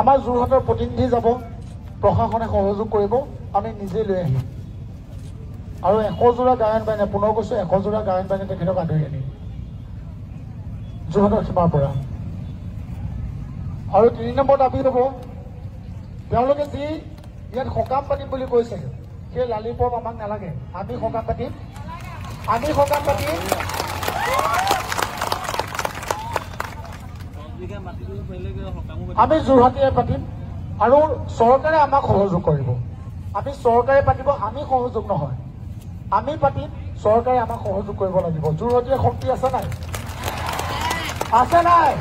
আমাৰ যোৰহাটৰ প্ৰতিনিধি যাব, প্ৰশাসনে সহযোগ কৰিব, আমি নিজে লৈ আহিম আৰু 100 যোৰা গায়ন বায়নে, পুনৰ কৈছোঁ 100 যোৰা গায়ন বায়নে তেখেতক আদৰি আনিম যোৰহাটৰ সীমাৰ পৰা। আৰু 3 নম্বৰ দাবী হ'ব, তেওঁলোকে যি ইয়াত সকাম পাতিম বুলি কৈছে, সেই লালিপপ আমাক নালাগে। আমি সকাম পাতিম, আমি যোৰহাটীয়ে পাতিম আৰু চৰকাৰে আমাক সহযোগ কৰিব। আমি চৰকাৰে পাতিব, আমি সহযোগ নহয়, আমি পাতিম, চৰকাৰে আমাক সহযোগ কৰিব লাগিব। যোৰহাটীয়ে শক্তি আছে নাই? আছে নাই?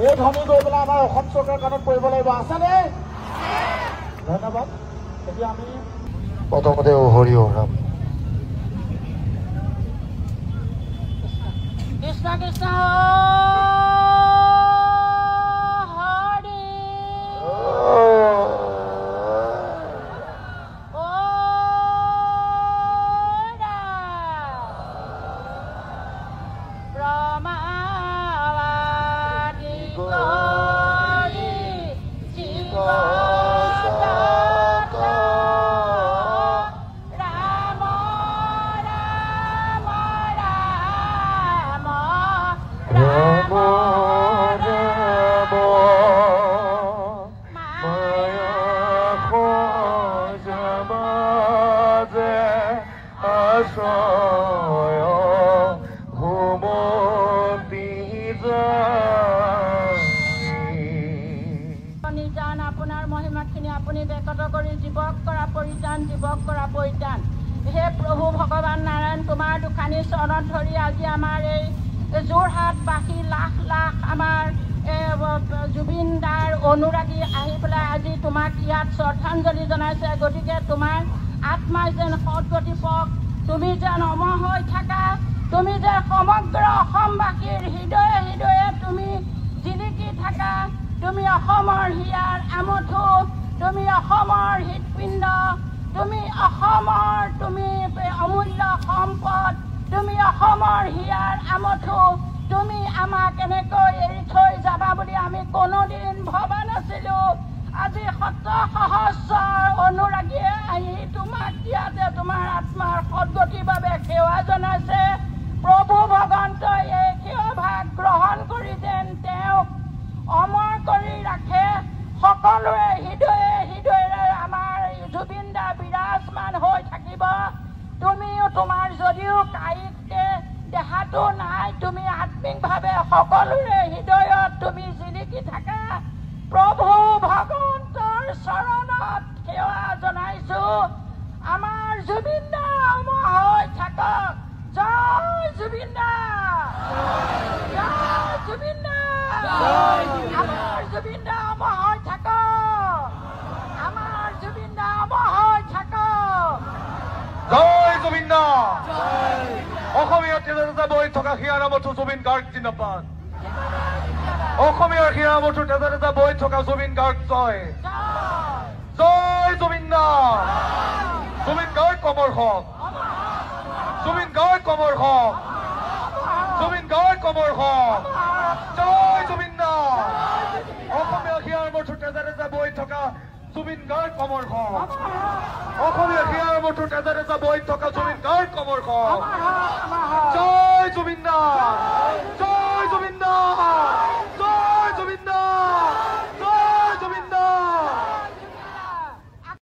এই ধনী গৈ পেলাই আমাৰ অসম চৰকাৰৰ কাণত পৰিব লাগিব, আছেনে? ধন্যবাদ। এতিয়া আমি প্ৰথমতে হৰি ৰাম কৃষ্ণ কৃষ্ণ আপোনাৰ মহিমাখিনি আপুনি ব্যক্ত কৰি জীৱক কৰা পৰিত্ৰাণ। হে প্ৰভু ভগৱান নাৰায়ণ, তোমাৰ দুখানি চৰণত ধৰি আজি আমাৰ এই যোৰহাটবাসী লাখ লাখ আমাৰ জুবিন দাৰ অনুৰাগী আহি পেলাই আজি তোমাক ইয়াত শ্ৰদ্ধাঞ্জলি জনাইছে। গতিকে তোমাৰ আত্মাই যেন সদগতি পাওক, তুমি যেন অমৰ হৈ থাকা, তুমি যে সমগ্ৰ অসমবাসীৰ হৃদয়ে হৃদয়ে তুমি জিলিকি থাকা, তুমি অসমৰ হিয়াৰ আমঠু, তুমি অসমৰ হৃদপিণ্ড, তুমি অসমৰ তুমি অমূল্য সম্পদ, তুমি অসমৰ হিয়াৰ আমঠু, তুমি আমাক এনেকৈ এৰি থৈ যাবা বুলি আমি কোনোদিন ভবা নাছিলো। আজি শত সহস্ৰৰ অনুৰাগীয়ে আহি তোমাক ইয়াতে তোমাৰ আত্মাৰ সদগতিৰ বাবে সেৱা জনাইছে। প্ৰভু ভগৱন্তই এই সেৱাভাগ গ্ৰহণ কৰি যেন তেওঁক অমৰ কৰি ৰাখে, সকলোৰে হৃদয়ে হৃদয়েৰে আমাৰ জুবিন দা বিৰাজমান হৈ থাকিব। তুমিও তোমাৰ যদিও কায়িকতে দেহাটো নাই, তুমি আত্মিকভাৱে সকলোৰে হৃদয়ত তুমি জিলিকি থাকা। প্ৰভু ভগৱন্তৰ চৰণত সেৱা জনাইছো। আমাৰ জুবিন দা অমৰ হৈ থাকক। জয় জুবিন দা, জয় জুবিন দা, আমাৰ জুবিন দা অমৰ হৈ থাকক, আমাৰ জুবিন দা অমৰ হৈ থাকক। জয় জুবিন দা। অসমীয়া তেজে বৈ থকা হিয়াৰ আমঠু জুবিন গাৰ্গ জিন্দাবাদ। অসমীয়াৰ হিয়াৰ আমঠু তেজে বৈ থকা জুবিন গাৰ্গ জয়। জয় জুবিন দা। জুবিন গাৰ্গ অমৰ হওক, জুবিন গাৰ্গ অমৰ হওক, জুবিন গাৰ্গ অমৰ হওক। জয় জুবিন দা। অসমীয়া হিয়াৰ আমঠু তেজে বৈ থকা জুবিন গাৰ্গ অমৰ হওক, অসমীয়া হিয়াৰ আমঠু তেজে বৈ থকা জুবিন গাৰ্গ অমৰ হওক। জয় জুবিন দা। জয়